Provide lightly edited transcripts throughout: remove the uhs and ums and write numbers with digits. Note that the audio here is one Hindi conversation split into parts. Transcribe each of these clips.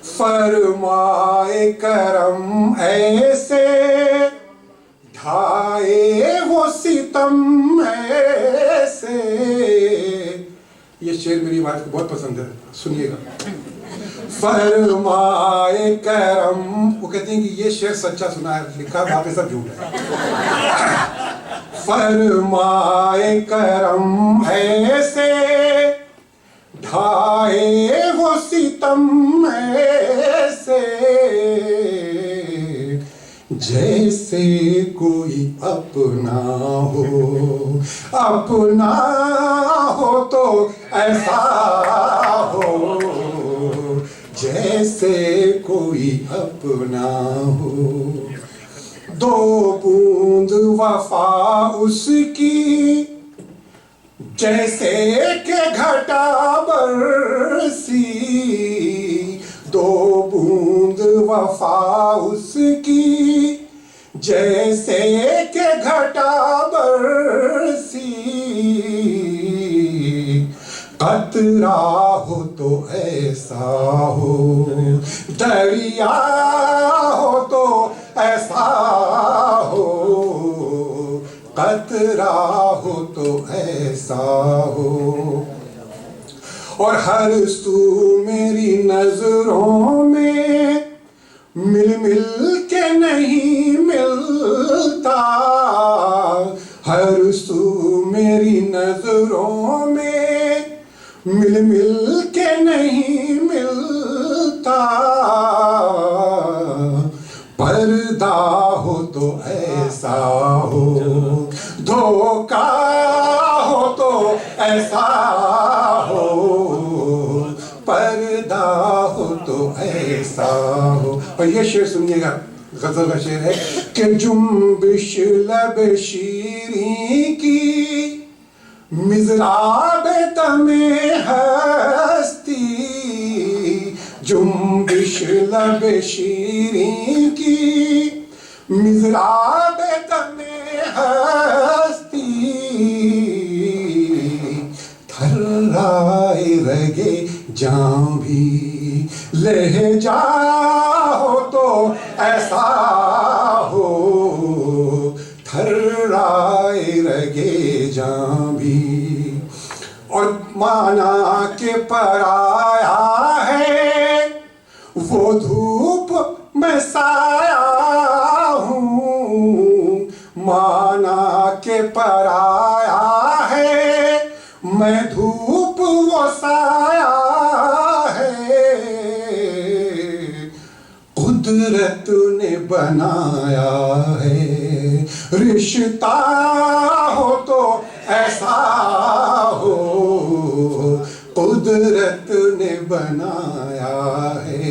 फरमाए करम ऐसे ढाए वो सितम ऐसे। ये शेर मेरी बात को बहुत पसंद है, सुनिएगा। फरमाए करम, वो कहते हैं कि ये शेर सच्चा सुना है, लिखा बातें सब झूठ है। फरमाए करम ऐसे ढाए वो सितम ऐसे, जैसे कोई अपना हो तो ऐसा हो, जैसे कोई अपना हो। दो बूंद वफा उसकी जैसे के घटा बरसी, दो बूंद वफा उसकी जैसे के घटा बरसी। कतरा हो तो ऐसा हो, दरिया हो तो ऐसा हो, कतरा हो तो ऐसा हो। और हर सू मेरी नजरों में मिल मिल के नहीं मिलता, हर सू मेरी नजरों में मिल मिल के नहीं मिलता। पर्दा हो तो ऐसा हो, धोखा हो तो ऐसा हो, पर्दा हो तो ऐसा हो। और ये शेर सुनिएगा, गजल का शेर है कि जुम्बिश लब शीरी की मिज़राब तमे हस्ती, जुम्बिश लब शीरी की मिज़राब तमे हस्ती। थर्राए रगे जां भी लहजा हो तो ऐसा हो, थर्राए रगे जां भी। और माना के पराया है वो धूप मैं साया हूँ, माना के पराया है मैं धूप वो साया है। कुदरत ने बनाया है रिश्ता हो तो ऐसा हो, कुदरत ने बनाया है।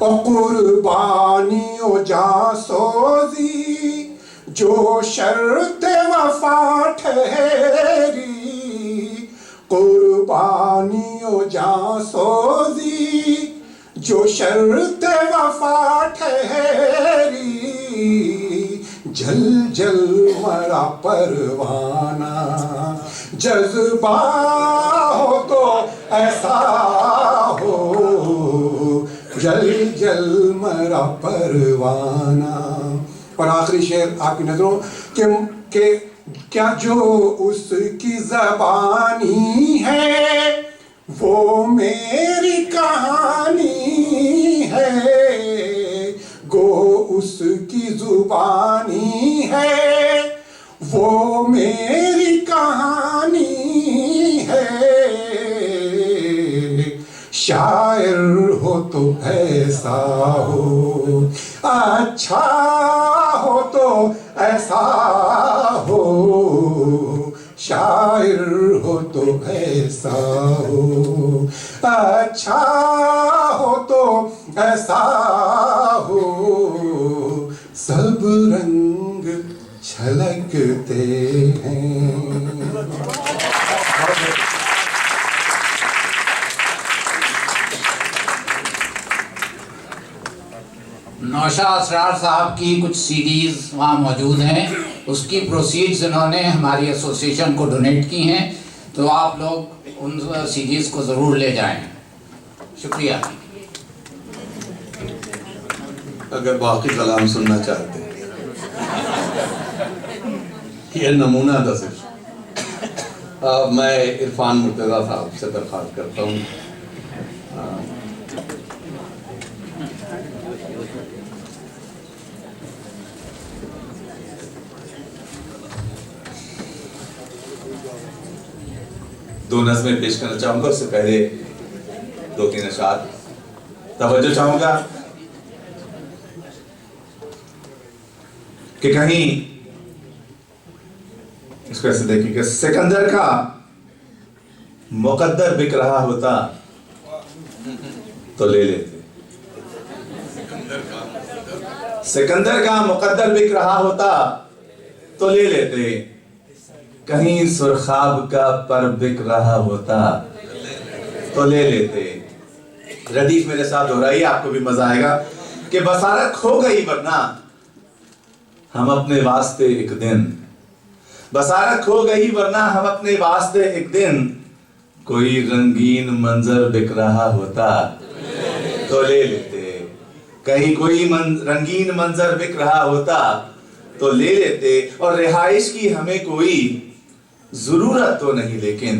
और कुर्बानियों जासोजी जो शर्त वफा ठहरी, कुर्बानियों जासोजी जो शर्त वफा ठहरी। जल जल मरा परवाना जज्बा हो तो ऐसा हो, जल जल मरा परवाना। और आखिरी शेर आपकी नजरों के क्या जो उसकी ज़बानी है वो मेरी कहानी है, गो उसकी जुबानी है वो मेरी कहानी है। शायर हो तो ऐसा हो, अच्छा हो तो ऐसा हो, शायर हो तो ऐसा हो, अच्छा हो तो ऐसा हो। सब रंग छलकते हैं। नौशाद असरार साहब की कुछ सीडीज़ वहाँ मौजूद हैं, उसकी प्रोसीड्स इन्होंने हमारी एसोसिएशन को डोनेट की हैं, तो आप लोग उन सीडीज़ को ज़रूर ले जाएं। शुक्रिया। अगर बाकी कलाम सुनना चाहते हैं, ये नमूना था सिर्फ। मैं इरफान मुर्तज़ा साहब से दरख्वास्त करता हूँ दो नज़्में पेश करना चाहूँगा। उससे पहले 2-3 अशार तवज्जो चाहूँगा कि कहीं इसको ऐसे देखिए, सिकंदर का मुकद्दर बिक रहा होता तो ले लेते। सिकंदर का मुकद्दर बिक रहा होता तो ले लेते। कहीं सुरखाब का पर बिक रहा होता तो ले लेते। रदीफ मेरे साथ दोहराइए, आपको भी मजा आएगा कि बसारत खो गई वरना हम अपने वास्ते एक दिन, बसारत खो गई वरना हम अपने वास्ते एक दिन, कोई रंगीन मंजर बिक रहा होता तो ले लेते। कहीं कोई रंगीन मंजर बिक रहा होता तो ले लेते। और रिहाइश की हमें कोई जरूरत तो नहीं, लेकिन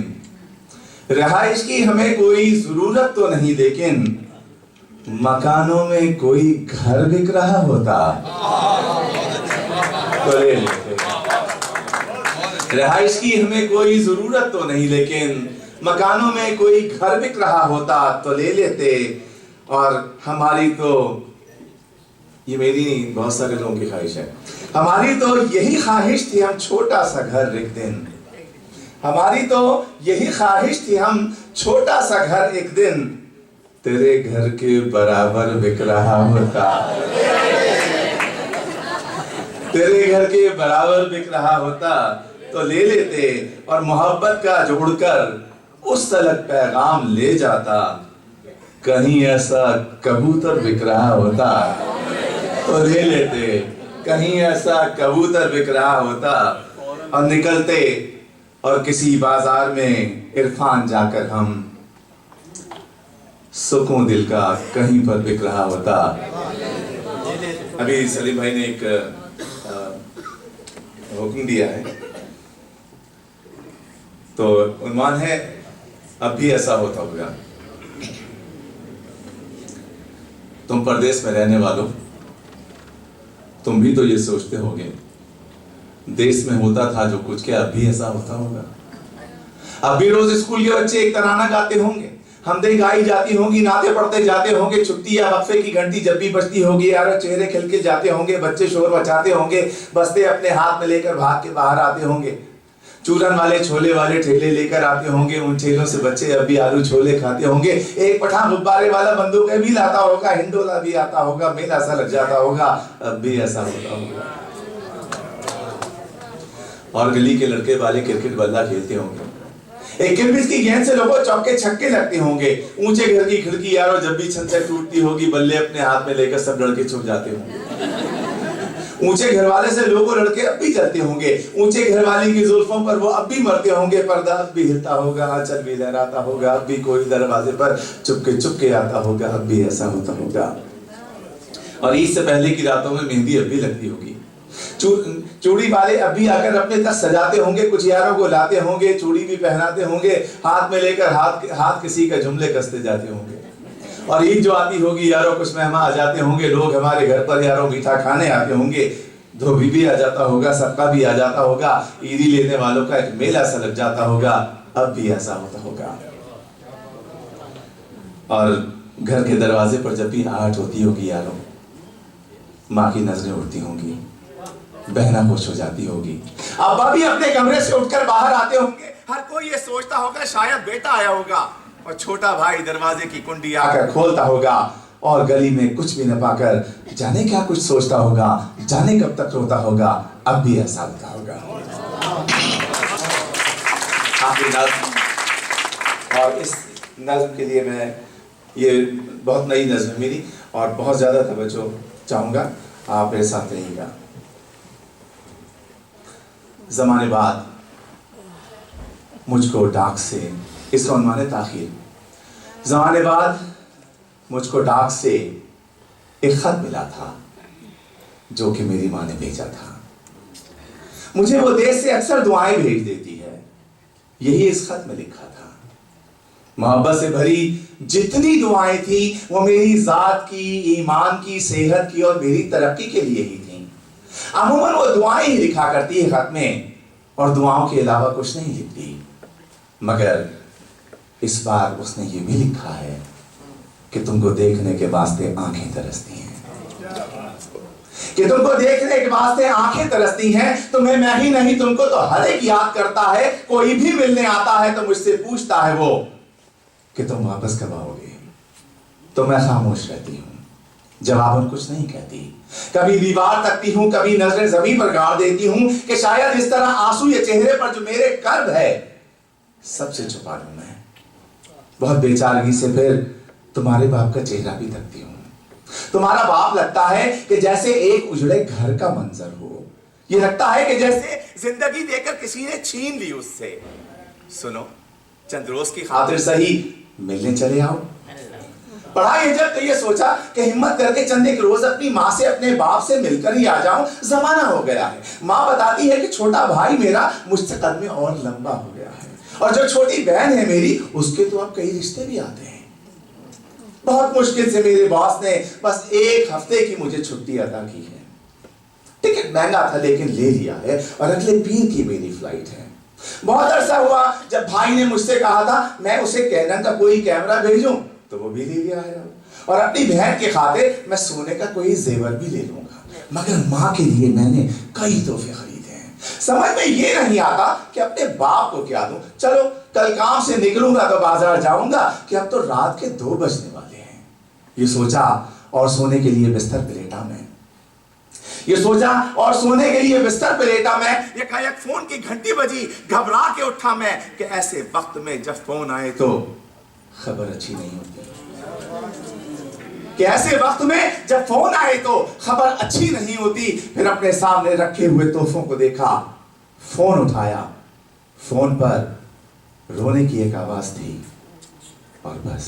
रिहाइश की हमें कोई जरूरत तो नहीं, लेकिन मकानों में कोई घर बिक रहा होता तो ले लेते। रिहाइश की हमें कोई जरूरत तो नहीं, लेकिन मकानों में कोई घर बिक रहा होता तो ले लेते। और हमारी तो, ये मेरी नहीं, बहुत सारे लोगों की ख्वाहिश है, हमारी तो यही ख्वाहिश थी हम छोटा सा घर एक दिन, हमारी तो यही ख्वाहिश थी हम छोटा सा घर एक दिन, तेरे घर के बराबर बिक रहा होता, तेरे घर के बराबर बिक रहा होता तो ले लेते। और मोहब्बत का जोड़कर उस तलक पैगाम ले जाता, कहीं ऐसा कबूतर बिक रहा होता तो ले लेते। कहीं ऐसा कबूतर बिक रहा होता और निकलते, और किसी बाजार में इरफान जाकर हम, सुकून दिल का कहीं पर बिक रहा होता। अभी सलीम भाई ने एक हुक्म दिया है, तो उन्वान है अब भी ऐसा होता होगा। तुम परदेश में रहने वालों, तुम भी तो ये सोचते होगे देश में होता था जो कुछ, क्या अब भी ऐसा होता होगा? अब भी रोज स्कूल के बच्चे एक तराना गाते होंगे, हमदे गाई जाती होंगी, नाते पढ़ते जाते होंगे, छुट्टी या वक्फे की घंटी जब भी बजती होगी, यार चेहरे खिलके जाते होंगे, बच्चे शोर मचाते होंगे, बस्ते अपने हाथ में लेकर भाग के बाहर आते होंगे, चूरन वाले छोले वाले ठेले लेकर आते होंगे, उन ठेलों से बच्चे अब भी आलू छोले खाते होंगे, एक पठान गुब्बारे वाला बंदूकें भी लाता होगा, हिंडोला भी आता होगा, मेला सा लग जाता होगा, अब भी ऐसा होता होगा। और गली के लड़के वाले क्रिकेट बल्ला खेलते होंगे, एक किरमिस की गेंद से लोगों चौके छक्के लगते होंगे, ऊंचे घर की खिड़की यारों जब भी छत से टूटती होगी, बल्ले अपने हाथ में लेकर सब लड़के छुप जाते होंगे, ऊंचे घर वाले से लोगों लड़के अब भी जलते होंगे, ऊंचे घर वाली की जुल्फों पर वो अब भी मरते होंगे, पर्दा अब भी हिलता होगा, आंचल भी लहराता होगा, अब भी कोई दरवाजे पर चुपके आता होगा, अब भी ऐसा होता होगा। और ईद से पहले की रातों में मेहंदी अब भी लगती होगी, चूड़ी वाले अब भी आकर अपने तक सजाते होंगे, कुछ यारों को लाते होंगे, चूड़ी भी पहनाते होंगे, हाथ में लेकर हाथ किसी का जुमले कसते जाते होंगे। और ईद जो आती होगी यारों कुछ मेहमान आ जाते होंगे, लोग हमारे घर पर यारों मीठा खाने आते होंगे, धोबी भी आ जाता होगा, सबका भी आ जाता होगा, ईदी लेने वालों का एक मेला सा लग जाता होगा, अब भी ऐसा होता होगा। और घर के दरवाजे पर जब भी आहट होती होगी यारों, माँ की नजरें उठती होंगी, बहना खुश हो जाती होगी, अब्बा भी अपने कमरे से उठकर बाहर आते होंगे, हर कोई ये सोचता होगा शायद बेटा आया होगा, और छोटा भाई दरवाजे की कुंडी आकर खोलता होगा, और गली में कुछ भी न पाकर जाने क्या कुछ सोचता होगा, जाने कब तक रोता होगा, अब भी ऐसा होता होगा। आखिरी नज़्म, और इस नज़्म के लिए मैं, ये बहुत नई नज़्म है मेरी और बहुत ज़्यादा तवज्जो चाहूँगा, आप मेरे साथ रहिएगा। ज़माने बाद मुझको डाक से, इसका उन्वान है ताखीर। ज़माने बाद मुझको डाक से एक खत मिला था जो कि मेरी माँ ने भेजा था। मुझे वो देश से अक्सर दुआएं भेज देती है, यही इस खत में लिखा था। मोहब्बत से भरी जितनी दुआएं थी वो मेरी जात की, ईमान की, सेहत की और मेरी तरक्की के लिए ही थी। अमूमन वो दुआएं ही लिखा करती है खत में, और दुआओं के अलावा कुछ नहीं लिखती। मगर इस बार उसने ये भी लिखा है कि तुमको देखने के वास्ते आंखें तरसती हैं, कि तुमको देखने के वास्ते आंखें तरसती हैं। तुम्हें मैं ही नहीं, तुमको तो हर एक याद करता है। कोई भी मिलने आता है तो मुझसे पूछता है वो कि तुम वापस कब आओगे। तो मैं खामोश रहती हूं, जवाबन कुछ नहीं कहती। कभी दीवार तकती हूं, कभी नजरें जमीन पर गाड़ देती हूं कि शायद इस तरह आंसू ये चेहरे पर जो मेरे कर्ब है सबसे छुपा लूं मैं। बहुत बेचारगी से फिर तुम्हारे बाप का चेहरा भी तकती हूं। तुम्हारा बाप लगता है कि जैसे एक उजड़े घर का मंजर हो। ये लगता है कि जैसे जिंदगी देकर किसी ने छीन ली उससे। सुनो, चंद रोज की खातिर सही मिलने चले आओ। पढ़ा ये जब तो ये सोचा कि हिम्मत करके चंद एक रोज अपनी माँ से, अपने बाप से मिलकर ही आ जाऊं। जमाना हो गया है। माँ बताती है कि छोटा भाई मेरा मुझसे कद में और लंबा हो गया है, और जो छोटी बहन है मेरी, उसके तो अब कई रिश्ते भी आते हैं। बहुत मुश्किल से मेरे बॉस ने बस एक हफ्ते की मुझे छुट्टी अदा की है। टिकट महंगा था लेकिन ले लिया है, और अगले पीर की मेरी फ्लाइट है। बहुत अरसा हुआ जब भाई ने मुझसे कहा था मैं उसे कैनन का कोई कैमरा भेजूं, तो वो भी ले लिया है। और अपनी बहन के खातिर मैं सोने का कोई जेवर भी ले लूंगा। मगर माँ के लिए मैंने कई तोहफे खरीदे हैं। समझ में ये नहीं आता कि अपने बाप को क्या दूं। चलो कल काम से निकलूंगा तो बाजार जाऊंगा कि अब तो रात के 2 बजने वाले हैं। ये सोचा और सोने के लिए बिस्तर पे लेटा मैं। ये सोचा और सोने के लिए बिस्तर पे लेटा मैं। एकाएक फोन की घंटी बजी, घबरा के उठा मैं कि ऐसे वक्त में जब फोन आए तो खबर अच्छी नहीं होती। कि ऐसे वक्त में जब फोन आए तो खबर अच्छी नहीं होती। फिर अपने सामने रखे हुए तोहफों को देखा, फोन उठाया। फोन पर रोने की एक आवाज थी, और बस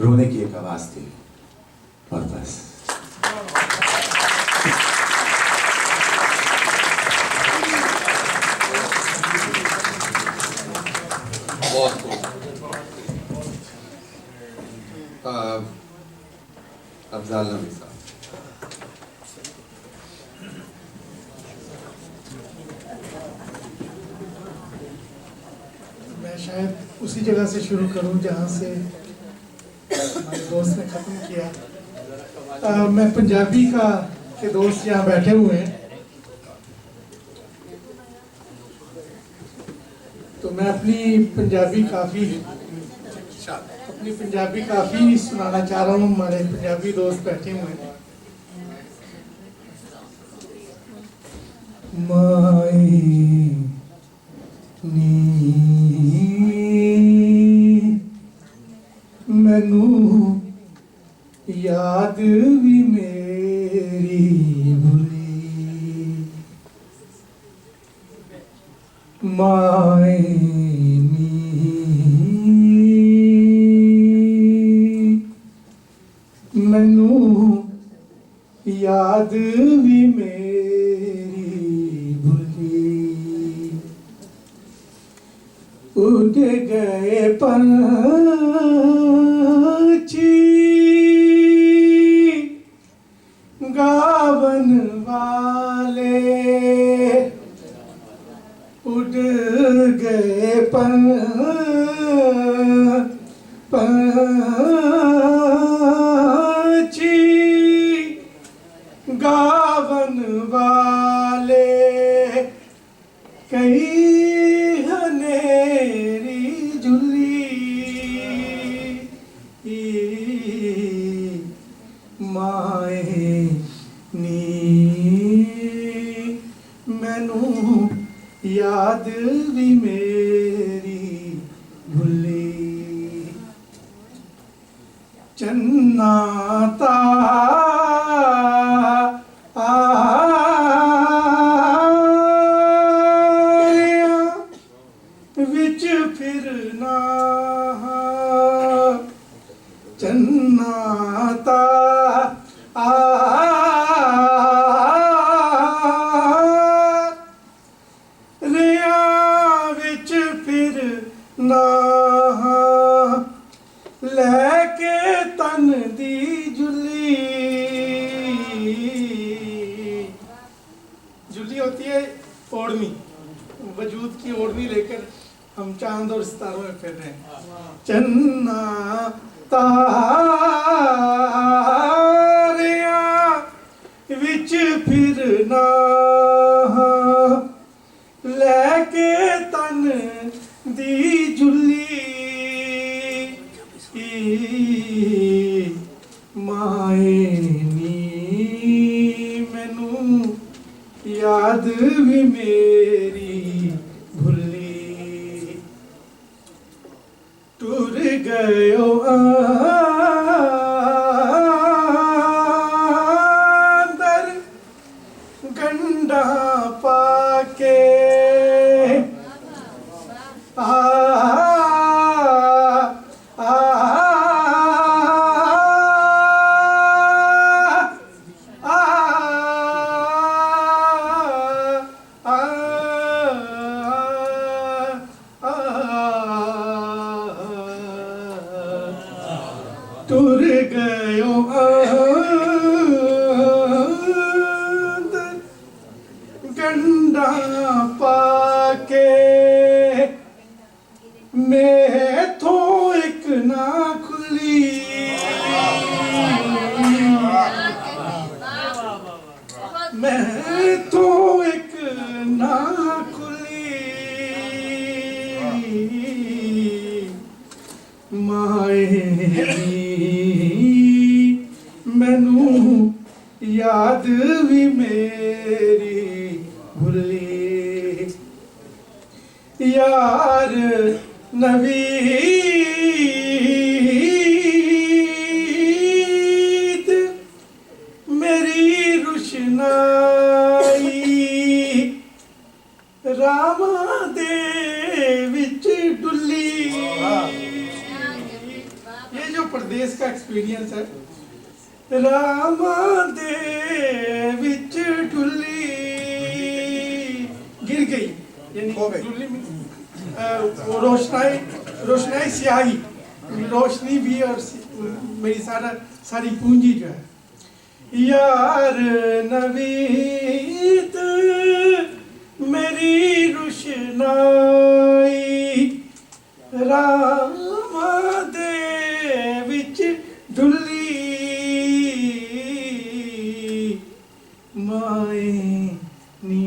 रोने की एक आवाज थी, और बस। बहुत खूब। अफजाल नबी साहब। मैं शायद उसी जगह से शुरू करूं जहां से हमारे दोस्त ने ख़त्म किया। मैं पंजाबी के दोस्त यहाँ बैठे हुए हैं, तो मैं अपनी पंजाबी काफ़ी सुनाना चाह रहा हूँ। हमारे पंजाबी दोस्त बैठे हुए हैं। माई नी मैनू याद भी मेरी भुली, माई नी मैनू याद भी मेरी भुली। उड़ गए पंछी गावन वाले, उड़ गए पंछी गावन वाले, कई हनेरी झुली, माए नी मैनू याद भी मेरी भुली। चन्ना विच फिरना, चन्ना छावनी लेकर हम चांद और सितारों में फिर रहे हैं। चन्ना तारियां विच फिरना लेके तन दी जुली माए नी मैनू याद भी मेरी भुली टुर गयो अंदर गंडा पाके टुर गयो अंदर गंडा पाके मैथों एक ना खुली मैथों एक ना खुली माए मैनू याद भी मेरी भुली यार नवीद मेरी रुशनाई रामा दे विच डुली। ये जो प्रदेश का एक्सपीरियंस है, रामा दे विच डुली गिर गई, यानी डुली में रोशनाई स्याही, रोशनी भी और मेरी सारी पूंजी जो है। यार नवीद मेरी रुशनाई रामा दे विच डुली माए नी।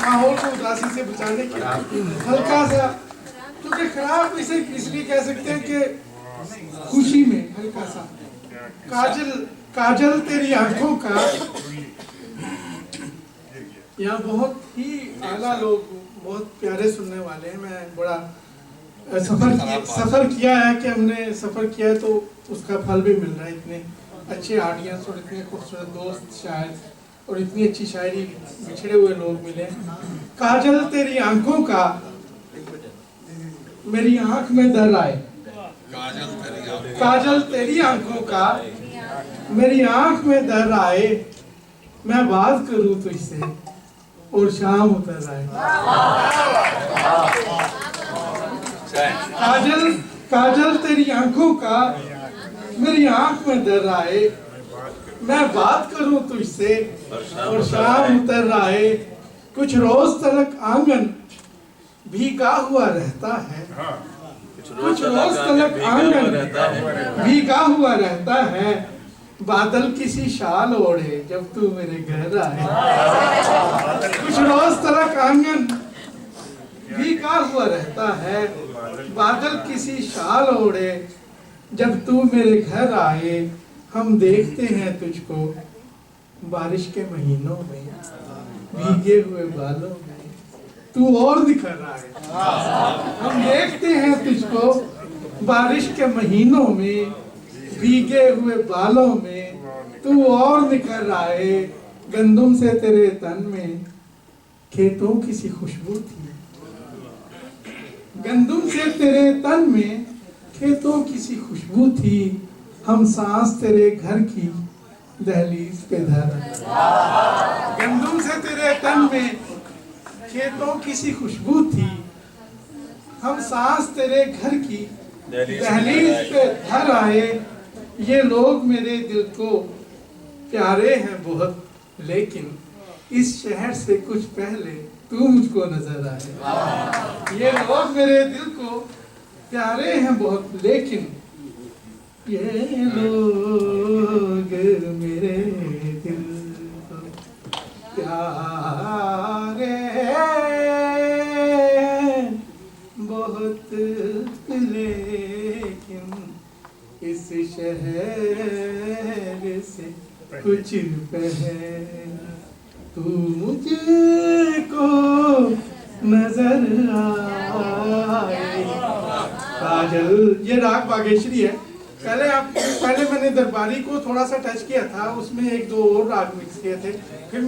माहौल को उदासी से बचाने के हल्का सा, क्योंकि खराब इसे इसलिए कह सकते हैं कि खुशी में हल्का सा काजल तेरी आंखों का। यहाँ बहुत ही आला लोग, बहुत प्यारे सुनने वाले हैं। मैं बड़ा सफर किया है कि हमने सफर किया है तो उसका फल भी मिल रहा है। इतने अच्छे ऑडियंस और इतने खूबसूरत दोस्त शायद और इतनी अच्छी शायरी बिछड़े हुए लोग मिले। काजल तेरी आंखों का मेरी आंख में दर आए, काजल तेरी आंखों का मेरी आंख में दर आए, मैं बात करूं तुझसे और शाम उतर आए। काजल तेरी आंखों का मेरी आंख में दर आए, मैं बात करूं तुझसे और शाम उतर आए। कुछ रोज तलक आंगन भीगा हुआ रहता है, कुछ रोज तलक आंगन भीगा हुआ रहता है, बादल किसी शाल ओढ़े जब तू मेरे घर आए। कुछ रोज तलक आंगन भीगा हुआ रहता है, बादल किसी शाल ओढ़े जब तू मेरे घर आए। हम देखते हैं तुझको बारिश के महीनों में भीगे हुए बालों में तू और निखर रहा है। हम देखते हैं तुझको बारिश के महीनों में भीगे हुए बालों में तू और निखर रहा है। गंदुम से तेरे तन में खेतों की सी खुशबू थी, गंदुम से तेरे तन में खेतों की सी खुशबू थी। हम सांस तेरे घर की दहलीज पे धर, गंदुम से तेरे तन में खेतों की सी खुशबू थी, हम सांस तेरे घर की दहलीज पे धर आए। ये लोग मेरे दिल को प्यारे हैं बहुत, लेकिन इस शहर से कुछ पहले तू मुझको नजर आए। ये लोग मेरे दिल को प्यारे हैं बहुत, लेकिन ये लोग मेरे दिल को प्यारे हैं बहुत, लेकिन इस शहर से कुछ पहले तू मुझको नजर आए। काजल, ये राग बागेश्वरी है। पहले मैंने दरबारी को थोड़ा सा टच किया था, उसमें एक दो और राग मिक्स किए थे। फिर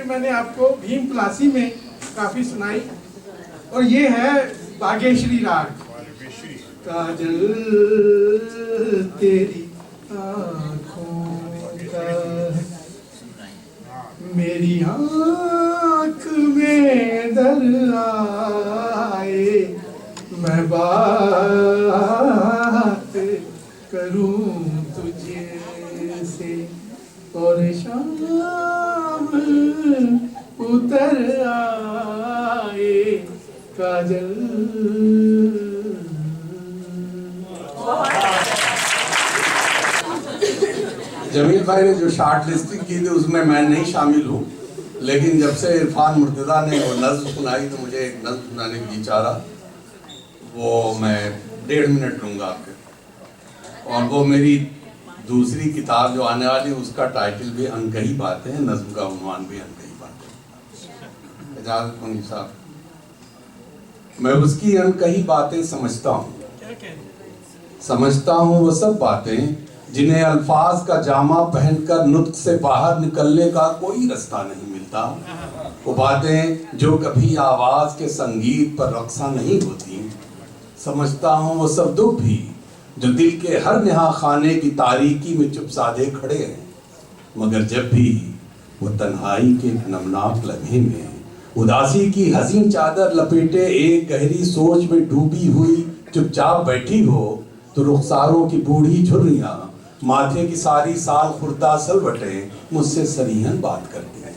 मैंने आपको भीम प्लासी में काफी सुनाई, और ये है बागेश्वरी राग। काजल तेरी आँखों का मेरी आँख में दर आए, मैं बात करूं तुझसे और शाम उतर आए। काजल। जमील भाई ने जो शार्ट लिस्टिंग की थी उसमें मैं नहीं शामिल हूँ, लेकिन जब से इरफान मुर्तज़ा ने वो नज़्म सुनाई तो मुझे एक नज़्म सुनाने की इच्छा रहा। वो मैं 1.5 मिनट लूँगा आपके, और वो मेरी दूसरी किताब जो आने वाली है उसका टाइटल भी अनकही बातें हैं, नज़्म का उन्वान भी अनकही बातें। इजाज़त होंगी साहब। मैं उसकी अनकही बातें समझता हूँ, समझता हूँ वो सब बातें जिन्हें अल्फाज का जामा पहनकर नुत्क से बाहर निकलने का कोई रास्ता नहीं मिलता। वो बातें जो कभी आवाज़ के संगीत पर रक्सा नहीं होती। समझता हूँ वो सब दुख भी जो दिल के हर नेहा खाने की तारीकी में चुप साधे खड़े हैं, मगर जब भी वो तन्हाई के नमनाक लम्हे में उदासी की हसीन चादर लपेटे एक गहरी सोच में डूबी हुई चुपचाप बैठी हो, तो रुखसारों की बूढ़ी झुर्रियाँ माथे की सारी साल खुर्दा सलवटें मुझसे सरीहन बात करती हैं।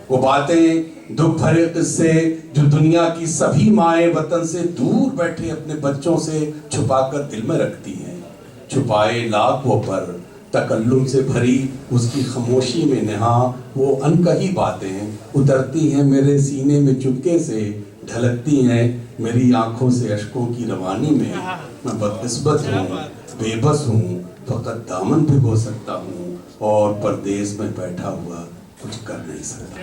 वो बातें दुख भरे किस्से जो दुनिया की सभी माएँ वतन से दूर बैठे अपने बच्चों से छुपाकर दिल में रखती हैं। छुपाए लाखों पर तकल्लुम से भरी उसकी खामोशी में नेहा वो अनकही बातें उतरती हैं मेरे सीने में चुपके से, ढलकती हैं मेरी आंखों से अश्कों की रवानी में। मैं बदकिस्मत हूँ, बेबस हूँ, फकत दामन भिगो सकता हूँ और परदेश में बैठा हुआ कुछ कर नहीं सकता।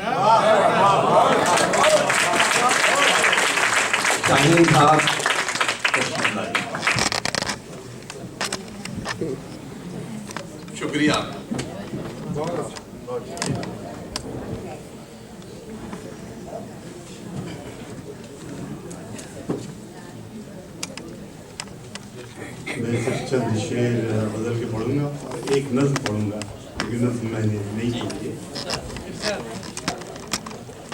शाहीन साहब, शुक्रिया। मैं सिर्फ चंद शेर बदल के पढ़ूंगा और एक नज़्म पढ़ूंगा, लेकिन नज़्म मैंने नहीं पढ़ी है।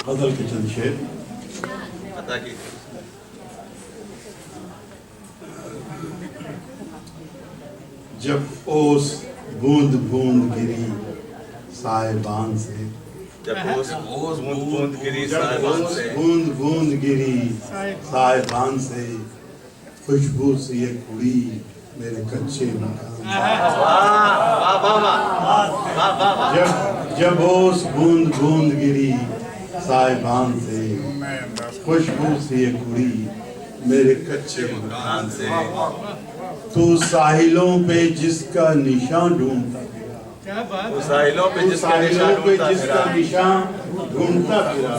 गज़ल के चंद शेर। जब ओस बूंद बूंद गिरी साहिबान से, जब ओस बूंद बूंद गिरी साहिबान से, बूंद बूंद गिरी साहिबान से, खुशबू सी एक उड़ी मेरे कच्चे मकान। जब ओस बूंद बूंद गिरी साहिबान से, खुशबू सी एक उड़ी मेरे कच्चे मकान से, तू साहिलों पे जिसका निशान ढूंढता फिरा, क्या बात, तू साहिलों पे जिसका निशान ढूंढता फिरा,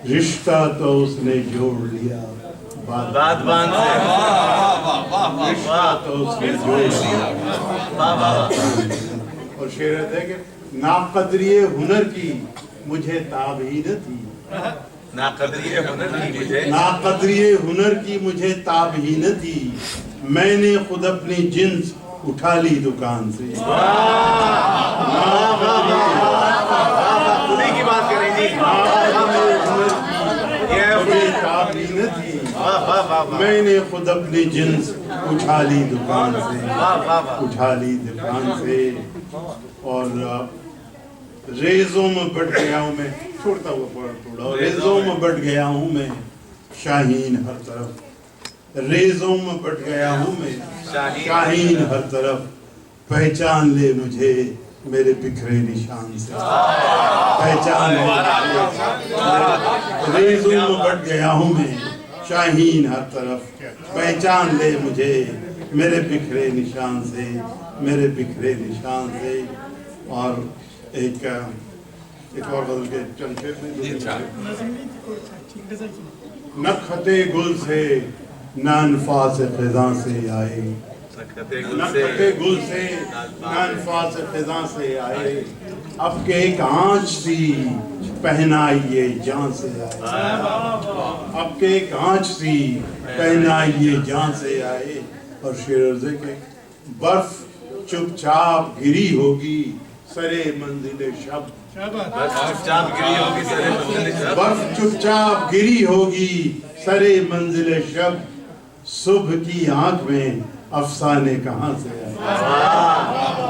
रिश्ता तो उसने जोड़ लिया बादबान से, रिश्ता तो उसने जोड़ लिया। और शेर है कि नाकदरिए हुनर की मुझे ताब ही न थी, नाकदरिए हुनर की मुझे ताब ही न थी, मैंने खुद अपनी जिन्स उठा ली दुकान से। की बात करें जी, मुझे ताब ही न की, मैंने खुद अपनी जिन्स उठा ली दुकान से, और रेजों में बढ़ गया हूँ मैं, छोड़ता हुआ थोड़ा, रेजों में बढ़ गया हूँ मैं, शाहीन हर तरफ, रेजों में बढ़ गया हूँ मैं, शाहीन हर तरफ, पहचान ले मुझे मेरे बिखरे निशान से, पहचान ले, रेजों में बढ़ गया हूँ मैं, शाहीन हर तरफ, पहचान ले मुझे मेरे बिखरे निशान से, मेरे बिखरे निशान से। और एक और गजल के चंद शेर नखते गुल से नानफास ख़िज़ा से आए, नखते गुल से नानफास ख़िज़ा से आए, अब के एक आँच सी पहनाइए जान से आए, अब के एक आँच सी पहनाइए जान से आए। और शेर अर्ज़ के बर्फ चुपचाप गिरी होगी सरे मंजिले शब, बर्फ चुपचाप गिरी होगी सरे मंजिले शब, सुबह की आंख में अफसाने कहाँ से आए,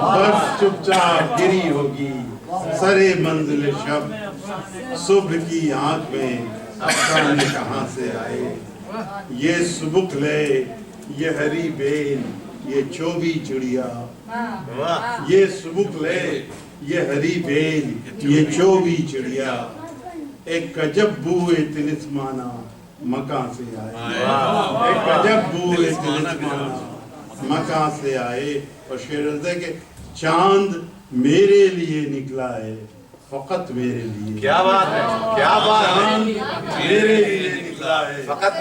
बर्फ चुपचाप गिरी होगी सरे मंजिले शब, सुबह की आंख में अफसाने कहाँ से आए। ये सुबुक ले ये हरी बेल ये चोबी चिड़िया, ये सुबुक ले ये हरी बेल ये चोबी चिड़िया, एक गजब बूए तिलिस्माना मकां से आए, एक गजब बूए तिलिस्माना मकां से आए। और शेर अर्ज़ के चांद मेरे लिए निकला है फकत मेरे लिए, क्या बात है, क्या बात है, चांद मेरे लिए निकला है फकत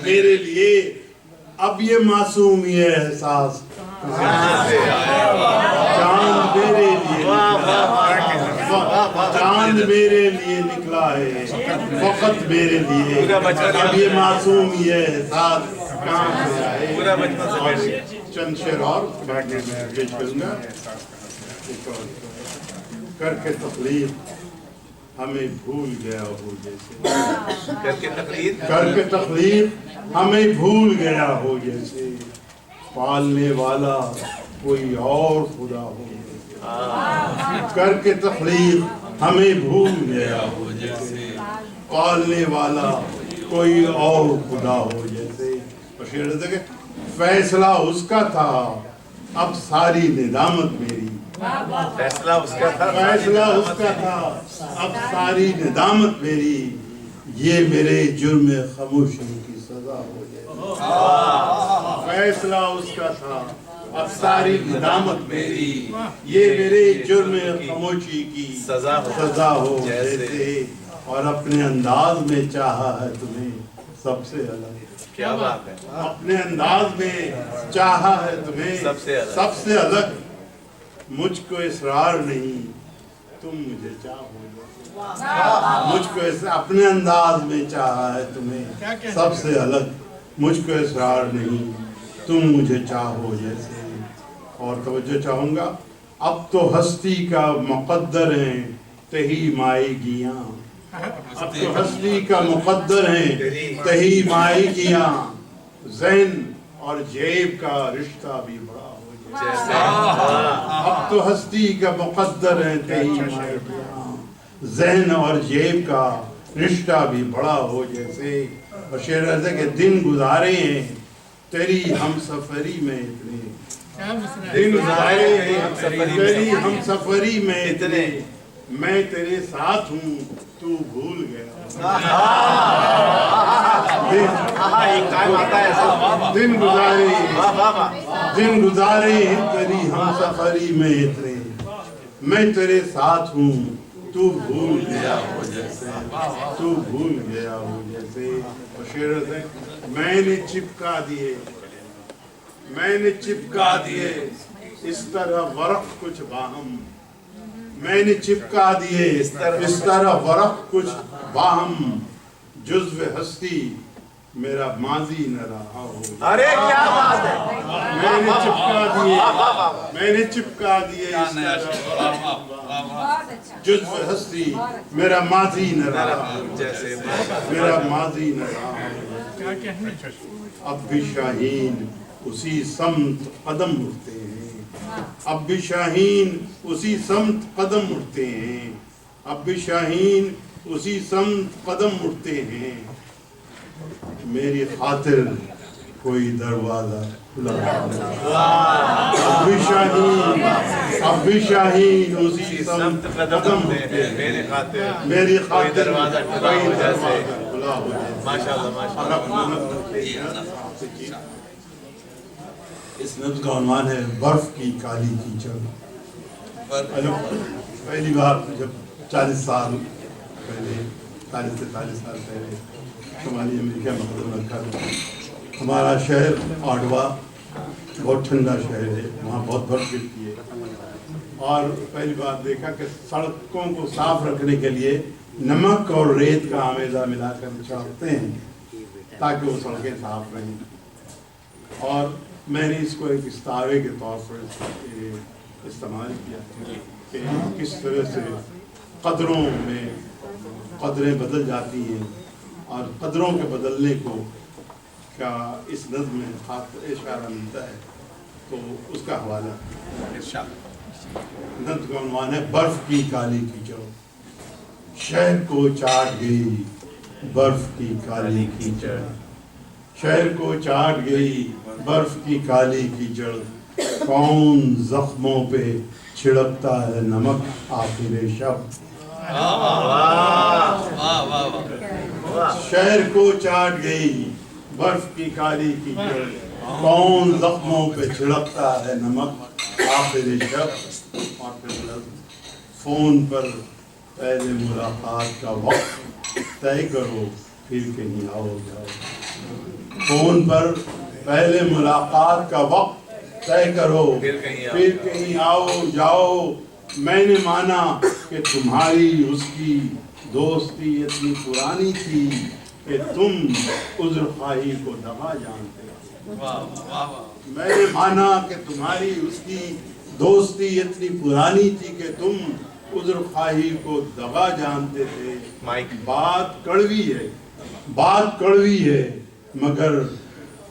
मेरे लिए, अब ये मासूम ये एहसास चांद मेरे लिए, चांद मेरे लिए निकला है फकत मेरे लिए, अब ये मासूम ये एहसास कहाँ से आए। चंद शेर और पेश करूंगा। करके तकलीफ हमें भूल गया हो जैसे, करके तकलीफ हमें भूल गया हो जैसे, पालने वाला कोई और खुदा हो जैसे, करके तकलीफ हमें भूल गया हो जैसे, पालने वाला कोई और खुदा हो जैसे। और शेर देखे फैसला उसका था अब सारी निदामत मेरी, फैसला उसका था, फैसला उसका था अब सारी निदामत मेरी, ये मेरे जुर्म खामोशी की सजा हो जाए। फैसला उसका था अब सारी निदामत मेरी, ये मेरे जुर्म खामोशी की सजा हो जैसे। और अपने अंदाज में चाहा है तुम्हें सबसे अलग, क्या बात है, अपने अंदाज में चाहा है तुम्हें सबसे अलग, मुझको इसरार नहीं तुम मुझे चाहो, मुझको अपने अंदाज में चाहा है तुम्हें सबसे अलग, मुझको इसरार नहीं तुम मुझे चाहो जैसे। और तवज्जो चाहूंगा, अब तो हस्ती का मुकद्दर है तही माएगियां, अब तो हस्ती का मुकद्दर है तही माएगियां, ज़हन और जेब का रिश्ता भी बड़ा हो जाए। अब तो हस्ती का मुकद्दर है तही माएगियां, ज़हन और जेब का रिश्ता भी बड़ा हो जैसे। और शेर अर्ज़ के दिन गुजारे हैं तेरी हम सफरी में इतने, दिन गुजारे हैं तेरी हम सफरी में इतने, मैं तेरे साथ हूँ तू भूल गया, दिन गुजारे हैं तेरी हम सफरी में इतने, मैं तेरे साथ हूँ तू भूल गया हो जैसे, तू भूल गया हो जैसे। और शेर है मैंने चिपका दिए, मैंने चिपका दिए इस तरह वरक़ कुछ बाहम, मैंने चिपका दिए इस तरह वरक़ कुछ बाहम, जुज़्व हस्ती मेरा माजी न रहा हो। अरे क्या बात है, मैंने चिपका दिए, मैंने चिपका दिए इस तरह जुज़्व हस्ती मेरा माजी न रहा हो जैसे, मेरा माजी न रहा हो। क्या कहने? अब भी शाहीन उसी समत कदम उठते हैं, अब भी शाहीन उसी समत कदम उठते हैं, अब भी शाहीन उसी समत कदम उठते हैं। मेरी खातिर कोई दरवाजा खुला है। अब भी शाहीन उसी समत कदम उठते हैं, मेरी खातिर दरवाजा खुला हो जाए। इस नब्ज का उन्वान है बर्फ की काली कीचड़। पहली बार जब 40 साल पहले 40-43 साल पहले शुमाली अमेरिका में कदम रखा था। हमारा शहर आडवा बहुत ठंडा शहर है, वहाँ बहुत बर्फ गिरती है। और पहली बार देखा कि सड़कों को साफ रखने के लिए नमक और रेत का आमेजा मिलाकर छिड़कते हैं ताकि वो सड़कें साफ रहें। और मैंने इसको एक इस्तारे के तौर पर इस्तेमाल किया कि किस तरह से कदरों में कदरें बदल जाती हैं और कदरों के बदलने को क्या इस नज़्म में खास इशारा मिलता है, तो उसका हवाला नज़्म का उन्वान है बर्फ की काली कीचड़। शहर को चाट गई बर्फ की काली कीचड़, शहर को चाट गई बर्फ की काली कीचड़। कौन जख्मों पे छिड़कता है नमक आखिर शब। शहर को चाट गई बर्फ की काली कीचड़, कौन जख्मों पे छिड़कता है नमक आखिर शब। और फिर फोन पर पहले मुलाकात का वक्त तय करो फिर कहीं आओ जाओ। फोन पर पहले मुलाकात का वक्त तय करो फिर कहीं आओ जाओ। मैंने माना कि तुम्हारी उसकी दोस्ती इतनी पुरानी थी कि तुम उज़्र ख्वाही को दगा जानते हो। मैंने माना कि तुम्हारी उसकी दोस्ती इतनी पुरानी थी कि तुम उज़्र ख्वाही को दगा जानते थे। बात कड़वी है, बात कड़वी है, मगर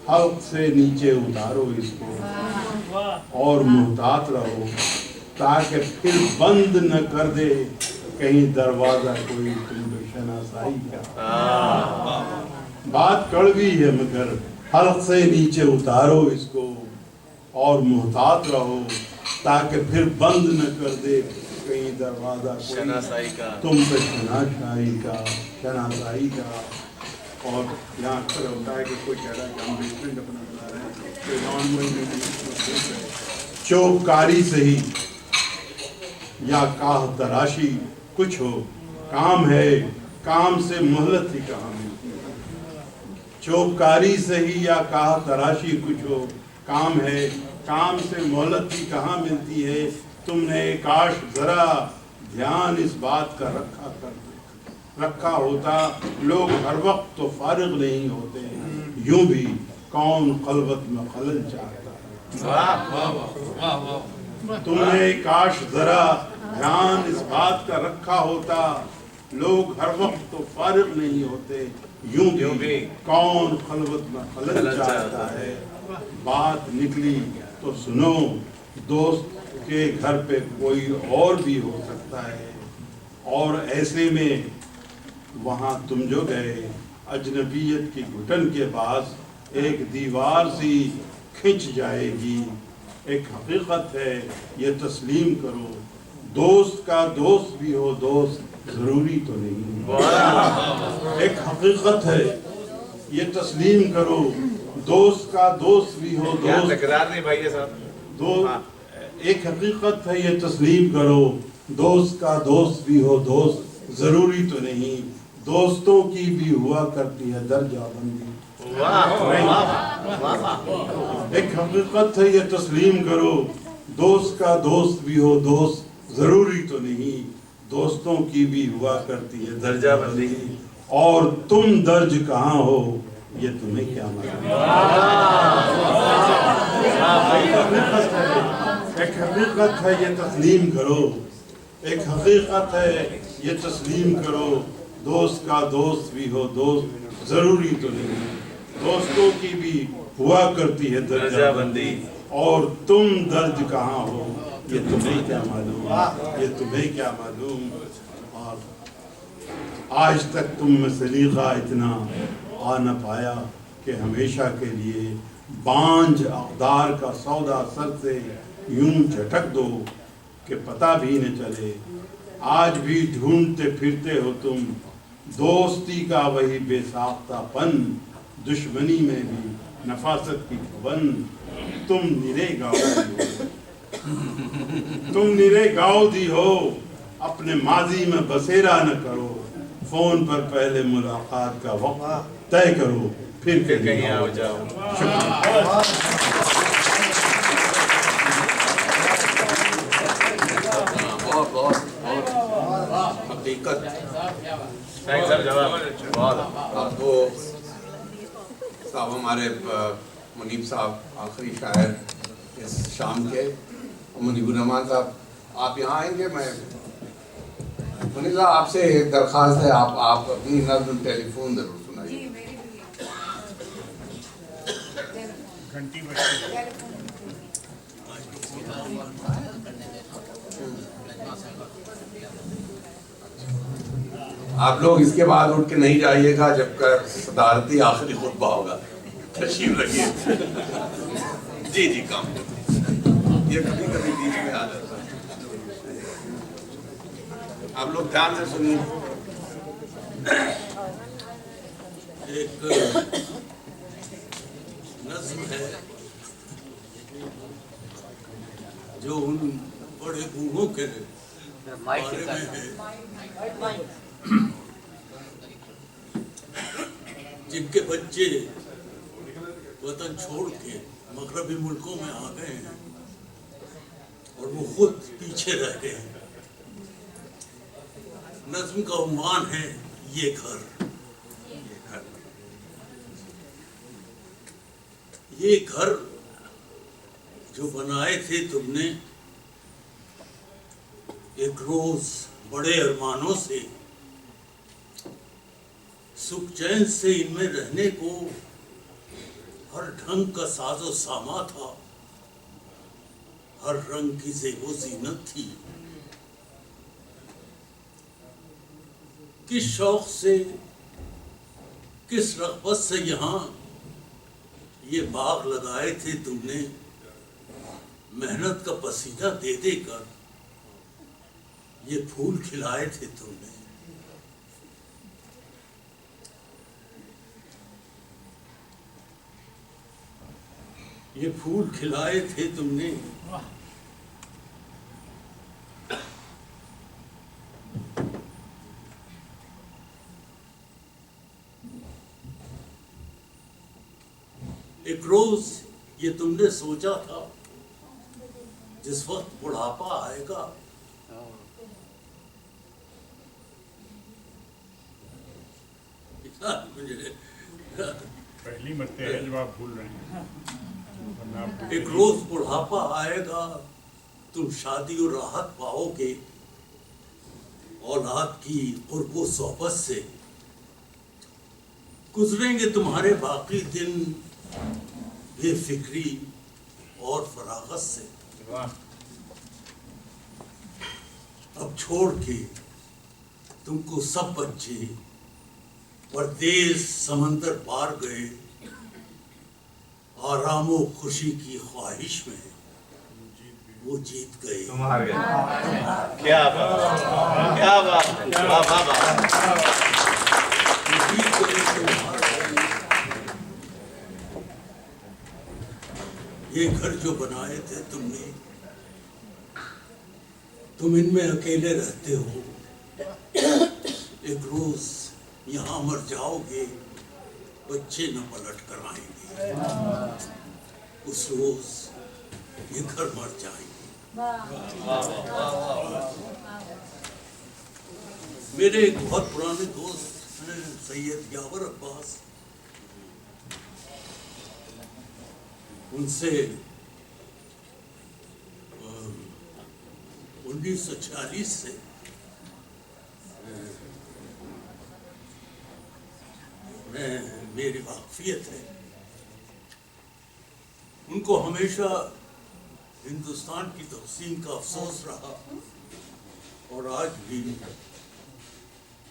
हल्क से नीचे उतारो इसको और मुहतात रहो ताकि फिर बंद न कर दे कहीं दरवाजा कोई तुम पे शनासाई का। बात कड़वी है मगर हल्क से नीचे उतारो इसको और मुहतात रहो ताकि फिर बंद न कर दे कहीं दरवाजा कोई तुम पे शनासाई का। और यहाँ अक्सर होता है कि कोई कह रहा है कि हम बेसमेंट अपना बना रहे हैं, कोई नॉन चौकारी से ही या काह तराशी कुछ हो, काम है काम से मोहलत ही कहाँ मिलती है। चौकारी से ही या काह तराशी कुछ हो, काम है काम से मोहलत ही कहाँ मिलती है। तुमने काश जरा ध्यान इस बात का रखा होता, लोग हर वक्त तो फारिग नहीं होते, यूं भी कौन खलवत में खलल चाहता है। तुमने काश जरा ध्यान इस बात का रखा होता, लोग हर वक्त तो फारिग नहीं होते, यूं भी कौन खलवत में खलल चाहता है। बात निकली तो सुनो, दोस्त के घर पे कोई और भी हो सकता है, और ऐसे में वहाँ तुम जो गए अजनबियत की घुटन के पास एक दीवार सी खिंच जाएगी। एक हकीकत है ये तस्लीम करो, दोस्त का दोस्त भी हो दोस्त जरूरी तो नहीं। एक हकीकत है ये तस्लीम करो, दोस्त का दोस्त भी हो दोस्त तकरार नहीं भाई साहब दो। एक हकीकत है ये तस्लीम करो, दोस्त का दोस्त भी हो दोस्त जरूरी तो नहीं। दोस्तों की भी हुआ करती है दर्जाबंदी। एक हकीकत है ये तस्लीम करो, दोस्त का दोस्त भी हो दोस्त जरूरी तो नहीं। दोस्तों की भी हुआ करती है दर्जाबंदी, और तुम दर्ज कहाँ हो ये तुम्हें क्या मालूम। एक हकीकत है ये तस्लीम करो, एक हकीकत है ये तस्लीम करो, दोस्त का दोस्त भी हो दोस्त जरूरी तो नहीं। दोस्तों की भी हुआ करती है दर्जाबंदी, और तुम दर्ज कहाँ हो ये तुम्हें क्या मालूम, ये तुम्हें क्या मालूम। और आज तक तुम में सलीका इतना आ न पाया कि हमेशा के लिए बांझ अक़दार का सौदा सर से यूं झटक दो कि पता भी न चले। आज भी ढूंढते फिरते हो तुम दोस्ती का वही बेसाख्तापन, दुश्मनी में भी नफासत की खबन। तुम निरे गाँव दी हो, अपने माजी में बसेरा न करो। फोन पर पहले मुलाकात का वक्त तय करो, फिर कहीं आओ जाओ। बहुत बहुत हकीकत। आपको साहब हमारे मुनीब साहब आखिरी शायर इस शाम के, मुनीबुर रहमान साहब आप यहाँ आएंगे। मैं मुनीब साहब आपसे एक दरख्वास्त है, आप अपनी नज़्म टेलीफोन जरूर सुनाइए। आप लोग इसके बाद उठ के नहीं जाइएगा जब कर सदारती आखिरी खुतबा होगा। तशरीफ रखिए। जी जी काम ये कभी कभी बीच में आ जाता है, आप लोग ध्यान से सुनिए। एक नज़्म है जो उन बड़े बूढ़ों के बारे में है जिनके बच्चे वतन छोड़ के मगरबी मुल्कों में आ गए हैं और वो खुद पीछे रह गए हैं। नज़्म का उन्वान है ये घर। ये घर जो बनाए थे तुमने एक रोज बड़े अरमानों से, सुख चैन से इनमें रहने को हर ढंग का साजो सामा था, हर रंग की ज़ेबो ज़ीनत थी। किस शौक से, किस रग़बत से यहाँ ये बाग लगाए थे तुमने, मेहनत का पसीना दे देकर ये फूल खिलाए थे तुमने। ये फूल खिलाए थे तुमने, एक रोज ये तुमने सोचा था जिस वक्त बुढ़ापा आएगा पहली मरते है जब आप भूल रहे हैं। एक रोज बुढ़ापा आएगा, तुम शादी और राहत पाओगे, औलाद की कुर्बो सोहबत से गुजरेंगे तुम्हारे बाकी दिन बेफिक्री और फरागत से। अब छोड़ के तुमको सब बच्चे परदेस समंदर पार गए, आरामो खुशी की ख्वाहिश में वो जीत गए। क्या बात, क्या बात, वाह वाह वाह। ये घर जो बनाए थे तुमने, तुम इनमें अकेले रहते हो। एक रोज यहाँ मर जाओगे, बच्चे न पलट कर आएंगे। उस रोज ये घर मर जाएंगे। मेरे एक बहुत पुराने दोस्त हैं सैयद यावर अब्बास, उनसे 1946 से मैं मेरी वाकफियत है। उनको हमेशा हिंदुस्तान की तक़सीम का अफसोस रहा और आज भी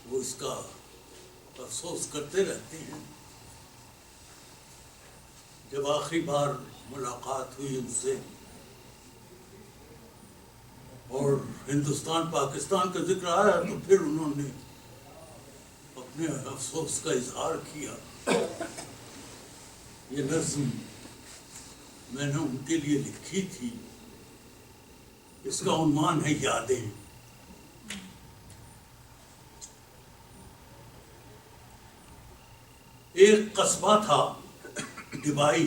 वो इसका अफसोस करते रहते हैं। जब आखिरी बार मुलाकात हुई उनसे और हिंदुस्तान पाकिस्तान का जिक्र आया तो फिर उन्होंने अपने अफसोस का इजहार किया। ये नज़्म मैंने उनके लिए लिखी थी। इसका उन्वान है यादें। एक कस्बा था डिबाई,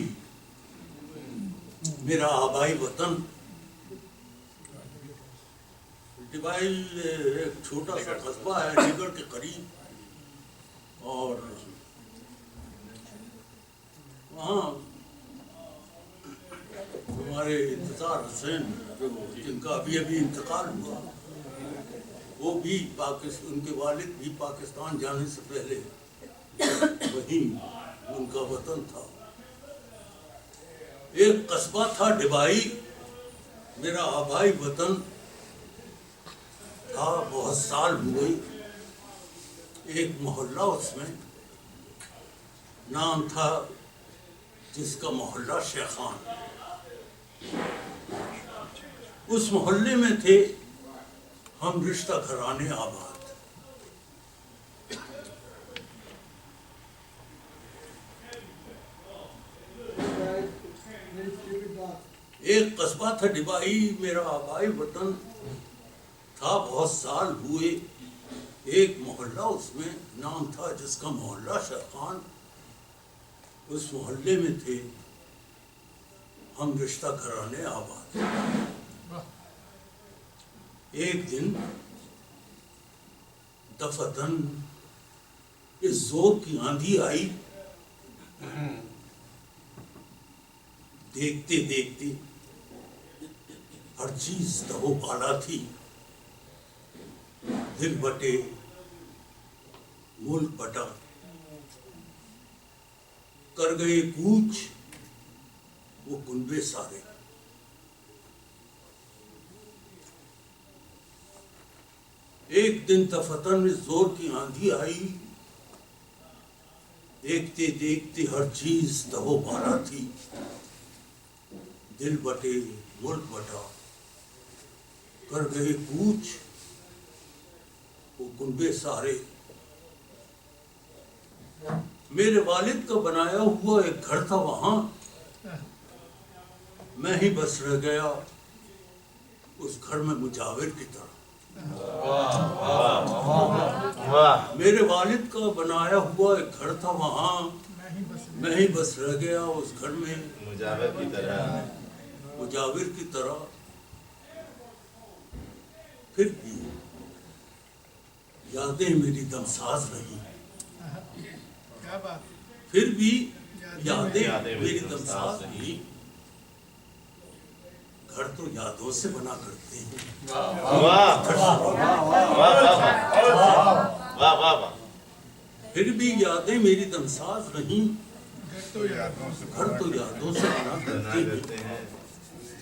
मेरा आबाई वतन। डिबाई एक छोटा सा कस्बा है निगड़ के करीब, और वहाँ हमारे इंतजार हुसैन जो जिनका अभी अभी इंतकाल हुआ, वो भी उनके वालिद भी पाकिस्तान जाने से पहले वहीं उनका वतन था। एक कस्बा था डिबाई, मेरा आबाई वतन था। बहुत साल हुए। एक मोहल्ला उसमें, नाम था जिसका मोहल्ला शेखान। उस मोहल्ले में थे हम रिश्ता घराने आबाद। एक कस्बा था डिबाई, मेरा आबाई वतन था। बहुत साल हुए। एक मोहल्ला उसमें, नाम था जिसका मोहल्ला शेखान। उस मोहल्ले में थे हम रिश्ता घराने आबाद। एक दिन दफतन इस जोर की आंधी आई। देखते देखते हर चीज दबो पाला थी। दिल बटे, मुल्क बटा, कर गए कूच वो कुनबे सारे। एक दिन दफतन में जोर की आंधी आई। देखते देखते हर चीज दबो पाला थी। दिल बटे, मुल्क बटा, कर गए कूच वो कुनबे सारे। मेरे वालिद का बनाया हुआ एक घर था वहां, मैं ही बस रह गया उस घर में मुजाविर की तरह। मेरे वालिद का बनाया हुआ एक घर था वहां, मैं ही बस रह गया उस घर में मुजाविर की तरह। फिर भी यादें मेरी दमसाज रही। फिर भी यादें मेरी दमसाज रही। घर तो यादों से बना करते हैं। फिर भी यादें मेरी दमसाज रही। घर तो यादों से बना करते हैं,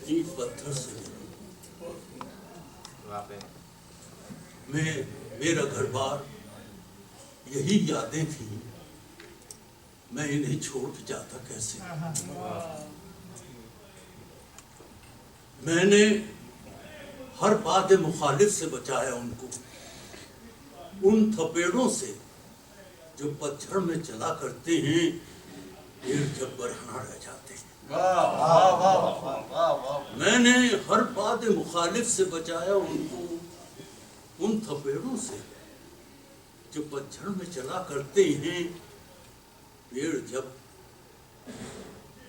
ईंट पत्थर से। मेरा घर बार यही यादें थी। मैं इन्हें छोड़ के जाता कैसे। मैंने हर बात मुखालिफ से बचाया उनको, उन थपेड़ों से जो पतझड़ में चला करते हैं, फिर जब बरहना रह जाते हैं। मैंने हर बात मुखालिफ से बचाया उनको, उन थपेड़ों से जो पतझड़ में चला करते हैं, पेड़ जब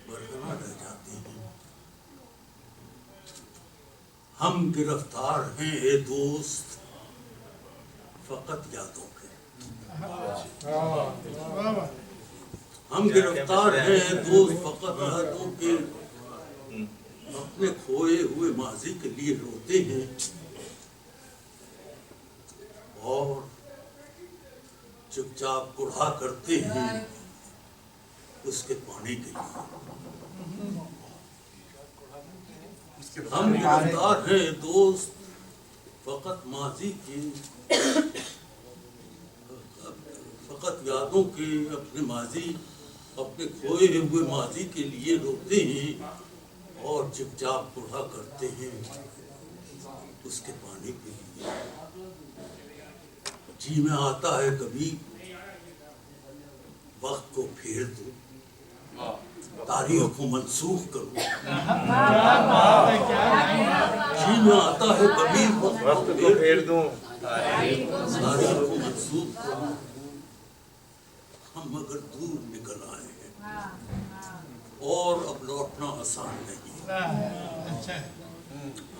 बरहना रह जाते हैं। हम गिरफ्तार हैं ए दोस्त फकत यादों के। हम गिरफ्तार हैं दोस्त फकत यादों के। अपने खोए हुए माजी के लिए रोते हैं और चुपचाप कुढ़ा करते हैं उसके पाने के लिए। हम गिरफ्तार हैं दोस्त फकत माजी के, फकत यादों के, अपने माजी, अपने खोए हुए माजी के लिए रोते हैं और चुपचाप बुढ़ा करते हैं उसके पाने के लिए। जी में आता है कभी वक्त को फेर दूं, तारीख को मनसूख करूं। जी में आता है कभी वक्त को फेर दूं, तारीख को मनसूख करूं। हम मगर दूर निकल आए हैं और अब लौटना आसान नहीं।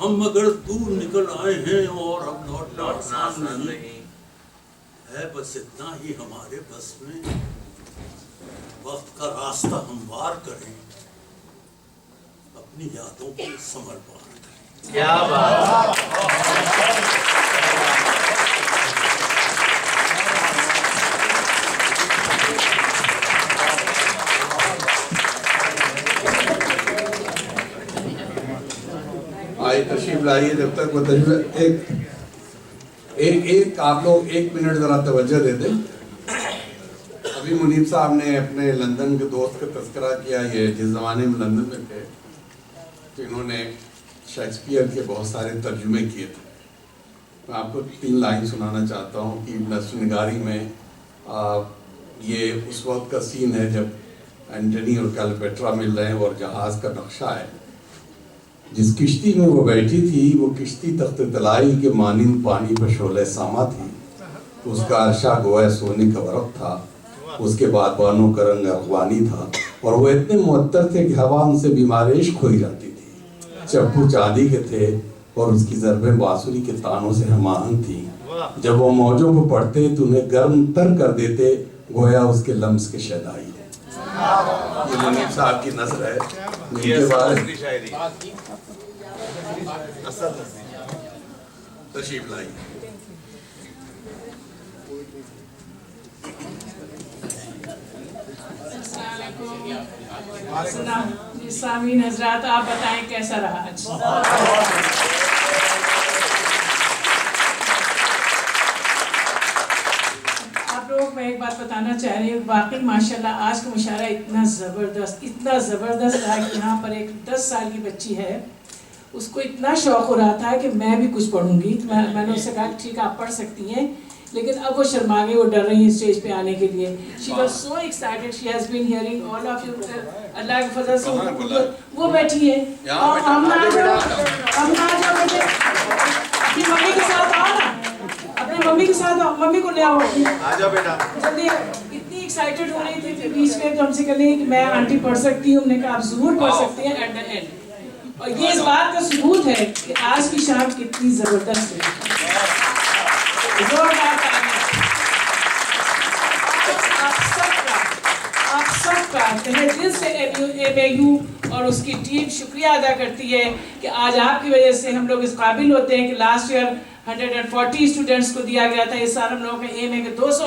हम मगर दूर निकल आए हैं और अब लौटना आसान नहीं है। बस इतना ही हमारे बस में, वक्त का रास्ता हमवार करें, अपनी यादों को समर्पण करें। क्या बात। आइए तशरीफ लाइए। जब तक वो तशरीफ एक आप लोग 1 मिनट जरा तवज्जो दे दें। अभी मुनीब साहब ने अपने लंदन के दोस्त का तस्करा किया। ये जिस ज़माने में लंदन में थे तो इन्होंने शेक्सपियर के बहुत सारे तर्जुमे किए थे। मैं आपको 3 लाइन सुनाना चाहता हूँ कि नस्रनिगारी में ये उस वक्त का सीन है जब एंटनी और कैलपेट्रा मिल रहे हैं और जहाज़ का नक्शा है। जिस किश्ती में वो बैठी थी वो किश्ती तख्त तलाई के मानिंद पानी पर शोले सामा थी। उसका अरशा गोया सोने का वरक था, उसके बागबानों का रंग अफगानी था और वो इतने मुअत्तर थे कि हवा उनसे बीमारेश खोई जाती थी। चप्पू चांदी के थे और उसकी ज़रबें बांसुरी के तानों से हमाहंग थी। जब वो मौजों को पढ़ते तो उन्हें गर्म तर कर देते, गोया उसके लम्स के शदाई है। ये मुनीब साहब की नस्र है। जिनके बारे तशरीफ लाई। सामीन हजरात, आप बताएं कैसा रहा आज? आप लोग मैं एक बात बताना चाह रही हूँ, वाकई माशाल्लाह आज का मुशायरा इतना ज़बरदस्त रहा कि यहाँ पर एक 10 साल की बच्ची है, उसको इतना शौक हो रहा था कि मैं भी कुछ पढ़ूंगी। तो मैंने उससे कहा ठीक है आप पढ़ सकती हैं, लेकिन अब वो शर्मा गई, वो डर रही है स्टेज पे आने के लिए। She was so excited, she has been hearing all of you. Allah के फजल से वो बैठी है। और हम ना जाओ बेटे, अपनी मम्मी के साथ आओ ना, अपनी मम्मी के साथ आओ, मम्मी को ले आओ, आ जाओ बेटा जल्दी। इतनी एक्साइटेड हो रही थी कि बीच में तो हमसे कहने कि मैं आंटी पढ़ सकती हूँ। हमने कहा आप जरूर पढ़ सकती हैं एट द एंड। और ये इस बात का सबूत है कि आज की शाम कितनी जबरदस्त है। आप सबका तहे दिल से एमएयू और उसकी टीम शुक्रिया अदा करती है कि आज आपकी वजह से हम लोग इस काबिल होते हैं कि लास्ट ईयर 140 स्टूडेंट्स को दिया गया था। इस साल हम लोगों का एम है कि 200